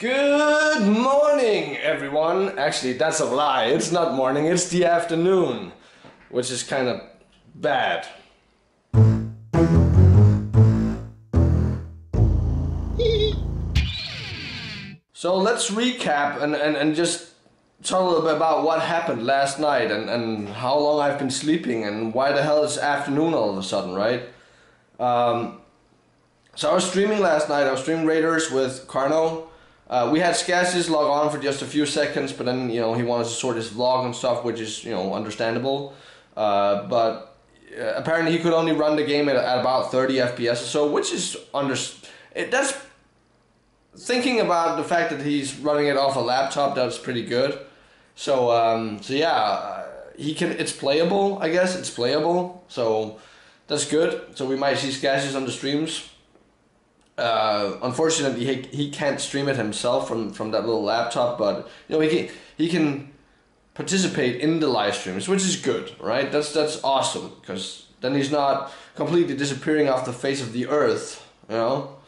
Good morning, everyone. Actually, that's a lie. It's not morning, it's the afternoon, which is kind of bad. So let's recap and just talk a little bit about what happened last night and how long I've been sleeping and why the hell it's afternoon all of a sudden, right? So I was streaming last night. I was streaming Raiderz with Carno. We had Skazis log on for just a few seconds, but then, you know, he wanted to sort his vlog and stuff, which is, you know, understandable. But apparently he could only run the game at about 30 FPS or so, which is that's thinking about the fact that he's running it off a laptop. That's pretty good. So yeah, it's playable. I guess it's playable. So that's good. So we might see Skazis on the streams. Unfortunately, he can't stream it himself from that little laptop, but you know he can participate in the live streams, which is good, right? That's awesome, because then he's not completely disappearing off the face of the earth, you know.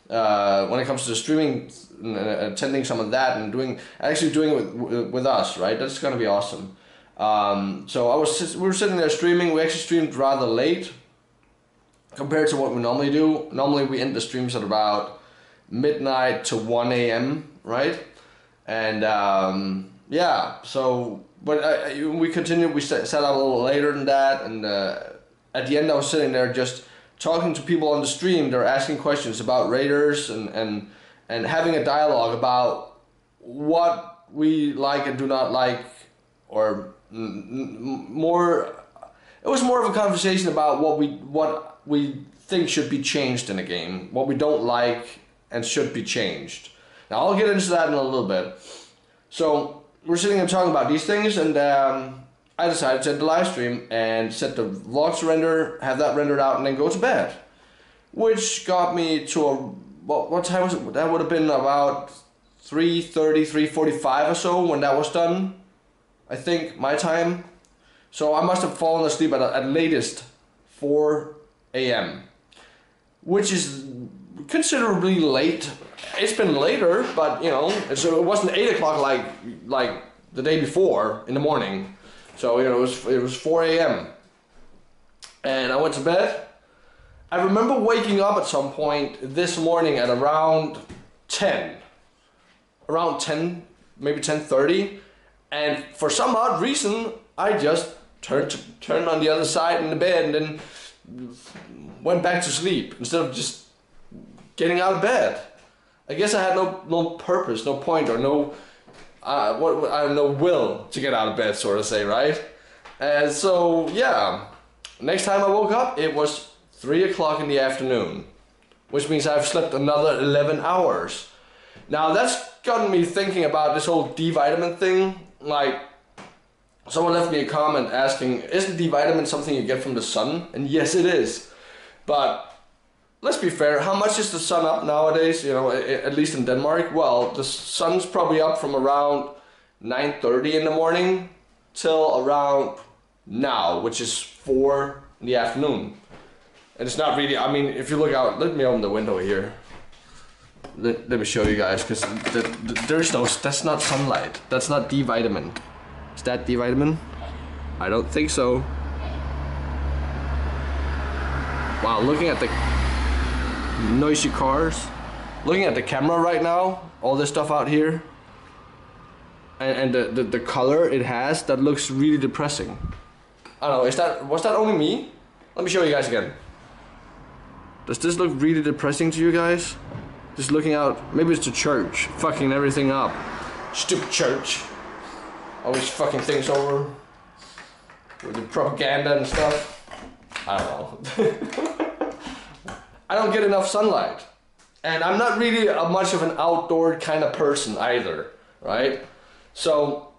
When it comes to streaming, attending some of that and actually doing it with us, right? That's gonna be awesome. So we were sitting there streaming. We actually streamed rather late compared to what we normally do. Normally we end the streams at about midnight to 1 AM, right? And yeah, so, but we continued, we set up a little later than that, and at the end I was sitting there just talking to people on the stream. They're asking questions about Raiderz and having a dialogue about what we like and do not like, or more, it was more of a conversation about what we think should be changed in a game, what we don't like and should be changed. Now I'll get into that in a little bit. So we're sitting and talking about these things, and I decided to set the live stream and set the vlog to render, have that rendered out, and then go to bed. Which got me to what time was it? That would have been about 3:30, 3:45 or so when that was done, I think, my time. So I must have fallen asleep at latest 4 AM, which is considerably late. It's been later, but you know, so it wasn't 8 o'clock like the day before in the morning. So you know, it was 4 AM, and I went to bed. I remember waking up at some point this morning at around 10, maybe 10:30, and for some odd reason I just turned on the other side in the bed and then went back to sleep instead of just getting out of bed. I guess I had no purpose, no point, or no will to get out of bed, sort of say, right? And so yeah, next time I woke up it was 3 o'clock in the afternoon, which means I've slept another 11 hours. Now that's gotten me thinking about this whole D-vitamin thing. Like, someone left me a comment asking, isn't D-vitamin something you get from the sun? And yes, it is. But let's be fair, how much is the sun up nowadays, you know, at least in Denmark? Well, the sun's probably up from around 9:30 in the morning till around now, which is 4 in the afternoon. And it's not really, I mean, if you look out, let me open the window here. Let me show you guys, because that's not sunlight. That's not D-vitamin. Is that D-vitamin? I don't think so. Wow, looking at the noisy cars, looking at the camera right now, all this stuff out here, and the color it has, that looks really depressing. I don't know, was that only me? Let me show you guys again. Does this look really depressing to you guys? Just looking out, maybe it's the church fucking everything up. Stupid church. Always fucking things over with the propaganda and stuff. I don't know. I don't get enough sunlight. And I'm not really much of an outdoor kind of person either, right? So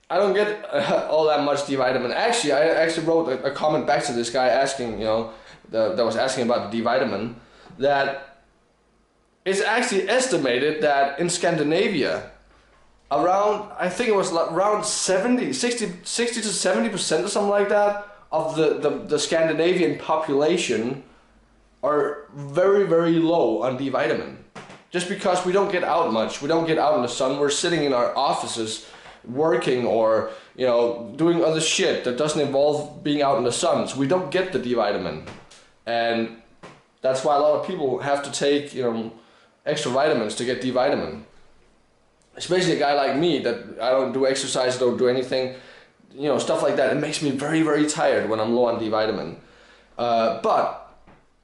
I don't get all that much D-vitamin. Actually, I actually wrote a comment back to this guy asking, you know, that was asking about the D-vitamin, that it's actually estimated that in Scandinavia, around, I think it was around 60 to 70% or something like that of the Scandinavian population are very, very low on D-vitamin. Just because we don't get out much, we don't get out in the sun, we're sitting in our offices working or, you know, doing other shit that doesn't involve being out in the sun, so we don't get the D vitamin. And that's why a lot of people have to take, you know, extra vitamins to get D vitamin. Especially a guy like me that I don't do exercise, don't do anything, you know, stuff like that. It makes me very, very tired when I'm low on D vitamin. But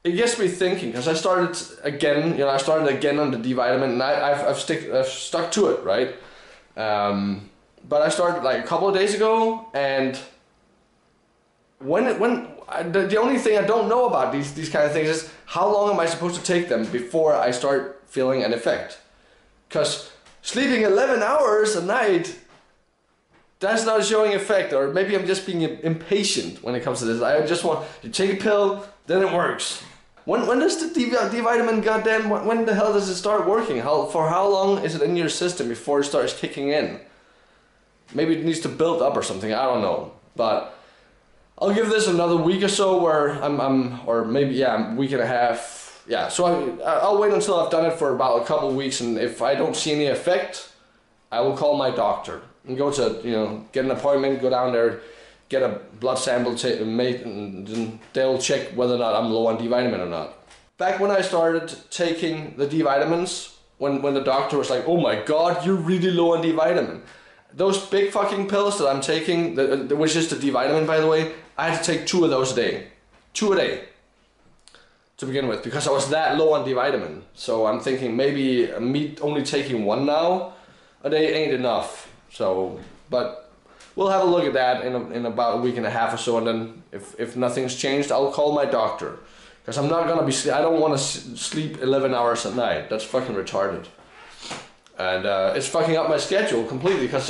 it gets me thinking, because I started again on the D vitamin, and I've stuck to it, right? But I started like a couple of days ago, and the only thing I don't know about these kind of things is how long am I supposed to take them before I start feeling an effect? Because sleeping 11 hours a night, that's not showing effect, or maybe I'm just being impatient when it comes to this. I just want to take a pill, then it works. When does the D vitamin, goddamn, when the hell does it start working? For how long is it in your system before it starts kicking in? Maybe it needs to build up or something, I don't know. But I'll give this another week or so where or maybe, yeah, a week and a half. Yeah, so I'll wait until I've done it for about a couple of weeks, and if I don't see any effect, I will call my doctor and go to, you know, get an appointment, go down there, get a blood sample made, and they'll check whether or not I'm low on D vitamin or not. Back when I started taking the D vitamins, when the doctor was like, oh my god, you're really low on D vitamin. Those big fucking pills that I'm taking, which is the D vitamin, by the way, I had to take 2 of those a day. 2 a day. To begin with, because I was that low on D vitamin. So I'm thinking maybe me only taking 1 now a day ain't enough. So, but we'll have a look at that in about a week and a half or so, and then if nothing's changed, I'll call my doctor. Because I'm not gonna I don't want to sleep 11 hours at night. That's fucking retarded. And it's fucking up my schedule completely, because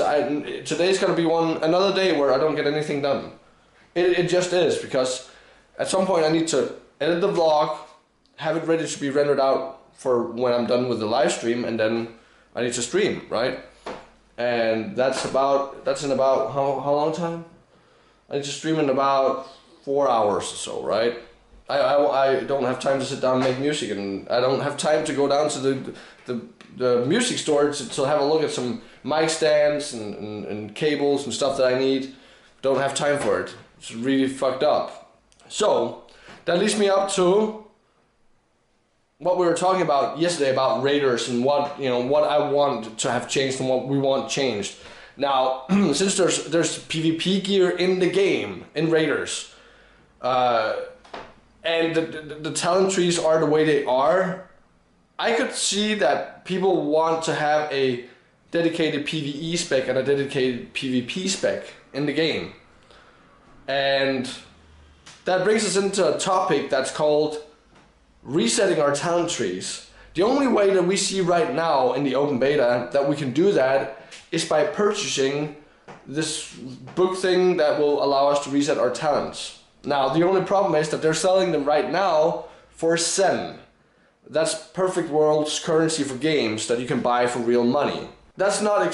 today's gonna be another day where I don't get anything done. It just is, because at some point I need to edit the vlog, have it ready to be rendered out for when I'm done with the live stream, and then I need to stream, right? And that's in about how long time? I need to stream in about 4 hours or so, right? I don't have time to sit down and make music, and I don't have time to go down to the music store to have a look at some mic stands and cables and stuff that I need. Don't have time for it. It's really fucked up. So that leads me up to what we were talking about yesterday about Raiderz and what I want to have changed and what we want changed. Now, since there's PvP gear in the game in Raiderz, and the talent trees are the way they are, I could see that people want to have a dedicated PvE spec and a dedicated PvP spec in the game. And that brings us into a topic that's called resetting our talent trees. The only way that we see right now in the open beta that we can do that is by purchasing this book thing that will allow us to reset our talents. Now, the only problem is that they're selling them right now for Sen. That's Perfect World's currency for games that you can buy for real money. That's not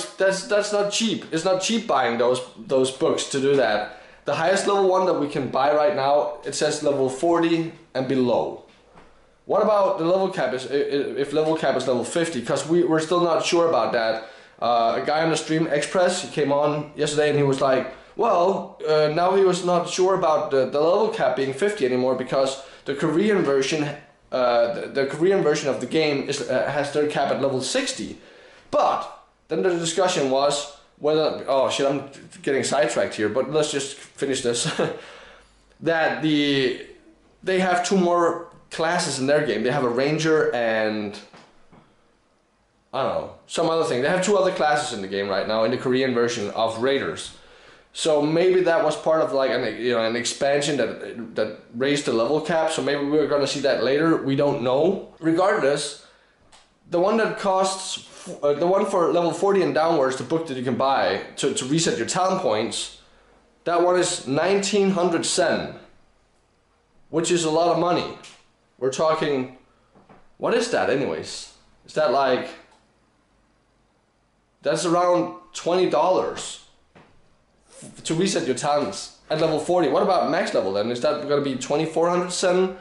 cheap. It's not cheap buying those books to do that. The highest level one that we can buy right now, it says level 40 and below. What about the level cap if level cap is level 50? Because we're still not sure about that. A guy on the stream, Express, he came on yesterday and he was like, well, now he was not sure about the level cap being 50 anymore, because the Korean version of the game has their cap at level 60. But then the discussion was whether, oh shit, I'm getting sidetracked here, but let's just finish this. That they have 2 more classes in their game. They have a ranger and I don't know, some other thing. They have 2 other classes in the game right now in the Korean version of Raiderz. So maybe that was part of like an expansion that raised the level cap. So maybe we're gonna see that later. We don't know. Regardless, the one that costs the one for level 40 and downwards, the book that you can buy to reset your talent points, that one is 1900 sen, which is a lot of money. We're talking, what is that anyways? Is that like, that's around $20 to reset your talents at level 40. What about max level then? Is that going to be 2400 sen?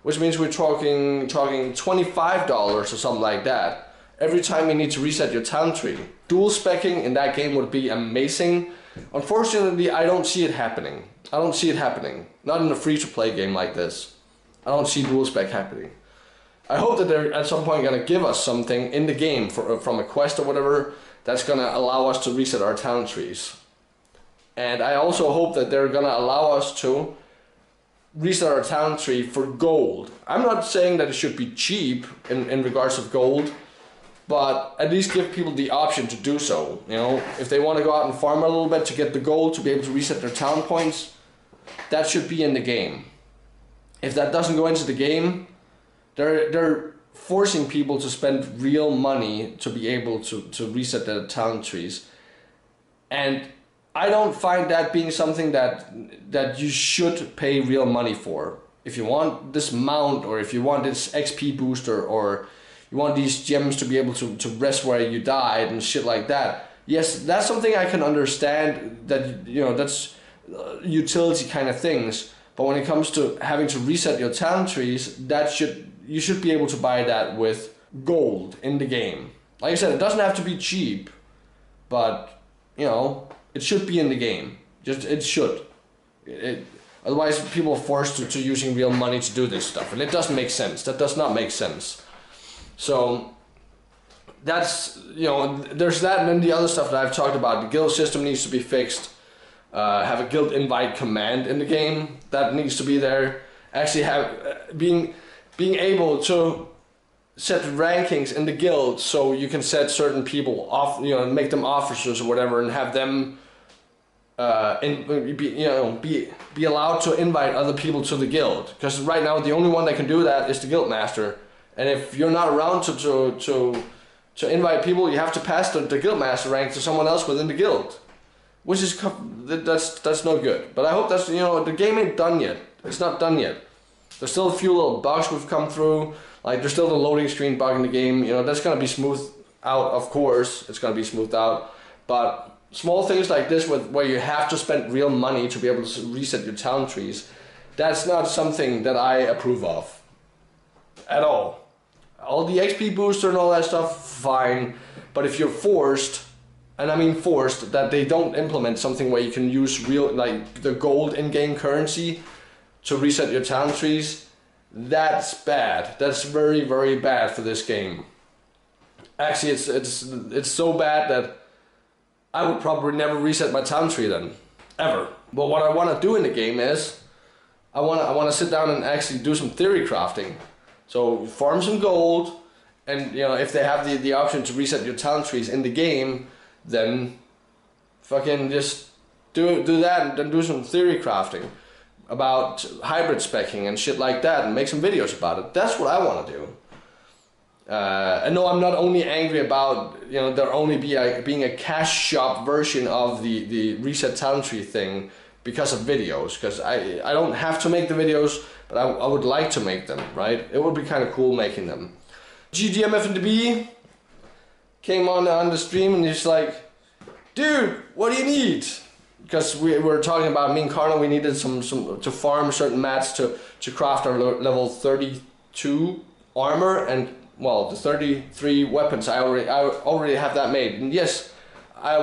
Which means we're talking $25 or something like that. every time you need to reset your talent tree. Dual specking in that game would be amazing. Unfortunately, I don't see it happening. I don't see it happening. Not in a free-to-play game like this. I don't see dual spec happening. I hope that they're at some point going to give us something in the game from a quest or whatever that's going to allow us to reset our talent trees. And I also hope that they're going to allow us to reset our talent tree for gold. I'm not saying that it should be cheap in regards of gold, but at least give people the option to do so. You know, if they want to go out and farm a little bit to get the gold to be able to reset their talent points, that should be in the game. If that doesn't go into the game, they're forcing people to spend real money to be able to reset their talent trees. And I don't find that being something that you should pay real money for. If you want this mount, or if you want this XP booster, or you want these gems to be able to rest where you died and shit like that, yes, that's something I can understand, that, you know, that's utility kind of things. But when it comes to having to reset your talent trees, you should be able to buy that with gold in the game. Like I said, it doesn't have to be cheap, but, you know, it should be in the game. It should. Otherwise, people are forced to using real money to do this stuff, and it doesn't make sense. That does not make sense. So that's, you know, there's that, and then the other stuff that I've talked about. The guild system needs to be fixed. Have a guild invite command in the game that needs to be there. Actually, have being able to set rankings in the guild, so you can set certain people off, you know, make them officers or whatever, and have them be allowed to invite other people to the guild. Because right now the only one that can do that is the guild master, and if you're not around to invite people, you have to pass the guild master rank to someone else within the guild, which is that's no good. But I hope that's, you know, the game ain't done yet. It's not done yet. There's still a few little bugs we've come through. Like, there's still the loading screen bug in the game. You know, that's gonna be smoothed out, of course. It's gonna be smoothed out. But small things like this, where you have to spend real money to be able to reset your talent trees, that's not something that I approve of at all. All the XP booster and all that stuff, fine. But if you're forced, and I mean forced, that they don't implement something where you can use real, like, the gold in-game currency to reset your talent trees, that's bad. That's very, very bad for this game. Actually, it's so bad that I would probably never reset my talent tree then, ever. But what I want to do in the game is, I want to sit down and actually do some theory crafting. So farm some gold, and, you know, if they have the option to reset your talent trees in the game, then fucking just do that, and then do some theory crafting about hybrid specking and shit like that, and make some videos about it. That's what I want to do. And no, I'm not only angry about, you know, there only being a cash shop version of the reset talent tree thing because of videos, because I don't have to make the videos, but I would like to make them, right? It would be kind of cool making them. GDMFNDB came on the stream and he's like, dude, what do you need? Because we were talking about, me and Carno, we needed some to farm certain mats to craft our level 32 armor, and, well, the 33 weapons. I already have that made. And yes,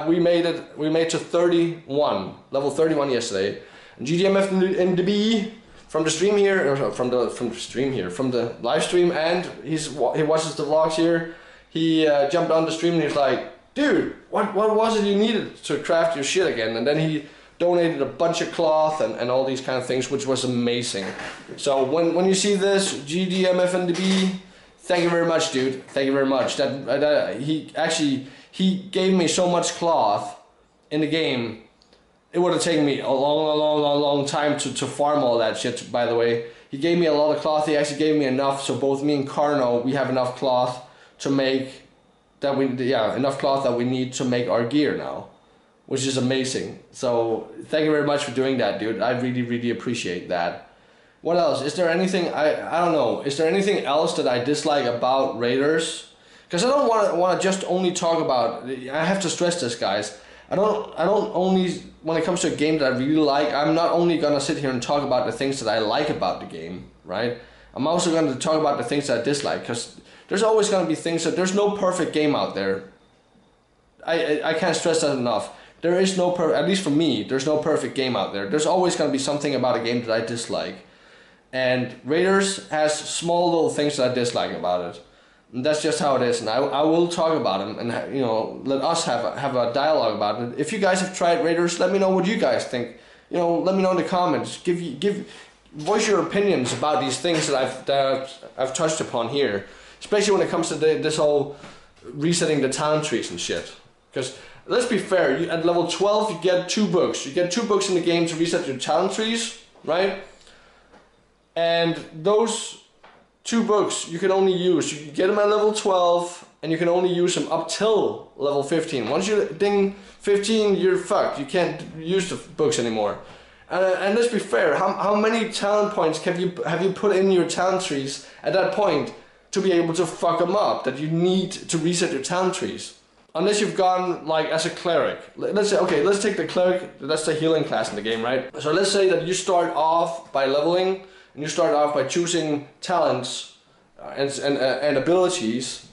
we made to 31, level 31 yesterday. And GDMFNDB from the stream here, or from the live stream, and he watches the vlogs here. He jumped on the stream and he's like, dude, what was it you needed to craft your shit again? And then he donated a bunch of cloth and all these kind of things, which was amazing. So when you see this, GDMFNDB, thank you very much, dude. Thank you very much. He gave me so much cloth in the game. It would have taken me a long time to farm all that shit, by the way. He gave me a lot of cloth. He actually gave me enough, so both me and Carno, we have enough cloth to make enough cloth that we need to make our gear now, which is amazing. So thank you very much for doing that, dude. I really appreciate that. What else? Is there anything I don't know? Is there anything else that I dislike about Raiderz? Because I don't want to just only talk about. I have to stress this, guys. I don't only, when it comes to a game that I really like, I'm not only gonna sit here and talk about the things that I like about the game, right? I'm also gonna talk about the things that I dislike, because There's always going to be things that there's no perfect game out there. I can't stress that enough. There is no at least for me, there's no perfect game out there. There's always going to be something about a game that I dislike. And Raiderz has small little things that I dislike about it. And that's just how it is. And I will talk about them and, you know, let us have a dialogue about it. If you guys have tried Raiderz, let me know what you guys think. You know, let me know in the comments. Voice your opinions about these things that I've touched upon here. Especially when it comes to this whole resetting the talent trees and shit. Because let's be fair, at level 12 you get 2 books. You get 2 books in the game to reset your talent trees, right? And those 2 books you can only use. You can get them at level 12 and you can only use them up till level 15. Once you ding 15, you're fucked. You can't use the books anymore. And let's be fair, how many talent points have you put in your talent trees at that point to be able to fuck them up, that you need to reset your talent trees? Unless you've gone like as a cleric. Let's say, okay, let's take the cleric, that's the healing class in the game, right? So let's say that you start off by leveling, and you start off by choosing talents and abilities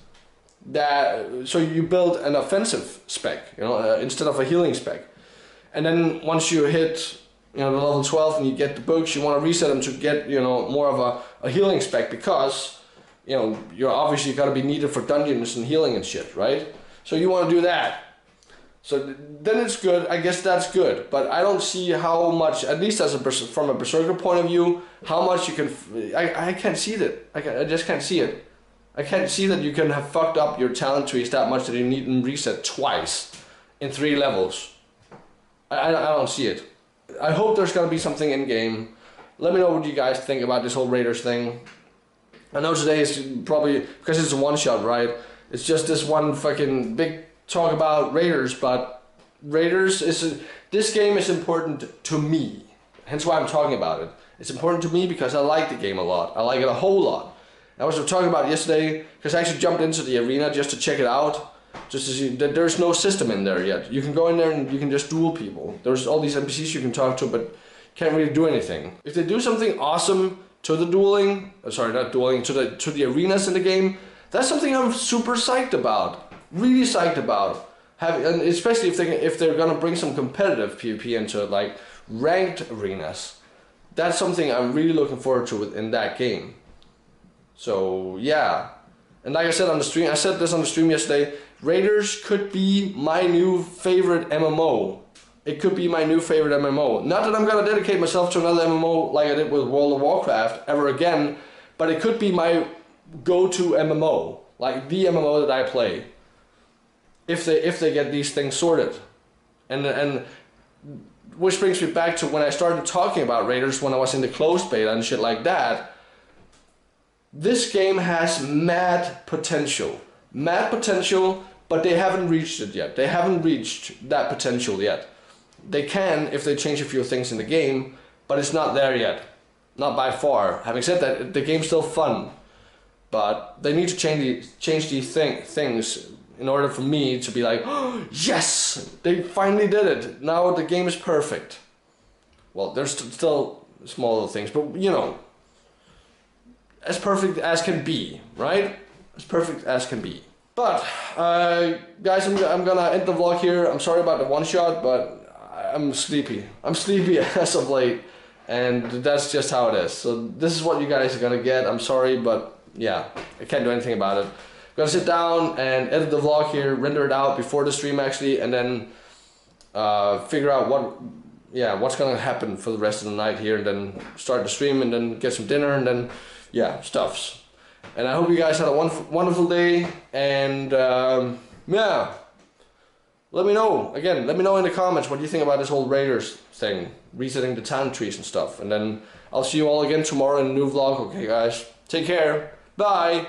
so you build an offensive spec, you know, instead of a healing spec. And then once you hit, you know, the level 12 and you get the books, you want to reset them to get, you know, more of a healing spec, because, you know, you're obviously got to be needed for dungeons and healing and shit, right? So you want to do that. So then it's good. I guess that's good. But I don't see how much, at least from a berserker point of view, how much you can. I can't see that. I just can't see it. I can't see that you can have fucked up your talent trees that much that you need them reset twice in 3 levels. I don't see it. I hope there's gonna be something in game. Let me know what you guys think about this whole Raiderz thing. I know today is probably because it's a one shot, right? It's just this one fucking big talk about Raiderz, but Raiderz this game is important to me. Hence why I'm talking about it. It's important to me because I like the game a lot. I like it a whole lot. I was talking about it yesterday because I actually jumped into the arena just to check it out. Just to see that there's no system in there yet. You can go in there and you can just duel people. There's all these NPCs you can talk to, but can't really do anything. If they do something awesome to the dueling, sorry, not dueling, to the arenas in the game, that's something I'm super psyched about. Really psyched about. And especially if they're gonna bring some competitive PvP into it, like ranked arenas. That's something I'm really looking forward to in that game. So yeah. And like I said on the stream, I said this on the stream yesterday, Raiderz could be my new favorite MMO. It could be my new favorite MMO. Not that I'm gonna dedicate myself to another MMO like I did with World of Warcraft ever again, but it could be my go-to MMO, like the MMO that I play. If they get these things sorted. And which brings me back to when I started talking about Raiderz when I was in the closed beta and shit like that. This game has mad potential. Mad potential, but they haven't reached it yet. They haven't reached that potential yet. They can if they change a few things in the game, but it's not there yet. Not by far. Having said that, the game's still fun. But they need to change these things in order for me to be like, oh, yes! They finally did it! Now the game is perfect. Well, there's still small little things, but you know, as perfect as can be, right? As perfect as can be. But, guys, I'm gonna end the vlog here. I'm sorry about the one shot, but I'm sleepy. I'm sleepy as of late, and that's just how it is. So this is what you guys are gonna get. I'm sorry, but yeah, I can't do anything about it. I'm gonna sit down and edit the vlog here, render it out before the stream actually, and then figure out what's gonna happen for the rest of the night here, and then start the stream, and then get some dinner, and then yeah, stuffs. And I hope you guys had a wonderful day, and yeah, let me know in the comments what you think about this whole Raiderz thing, resetting the talent trees and stuff. And then I'll see you all again tomorrow in a new vlog. Okay guys, take care, bye.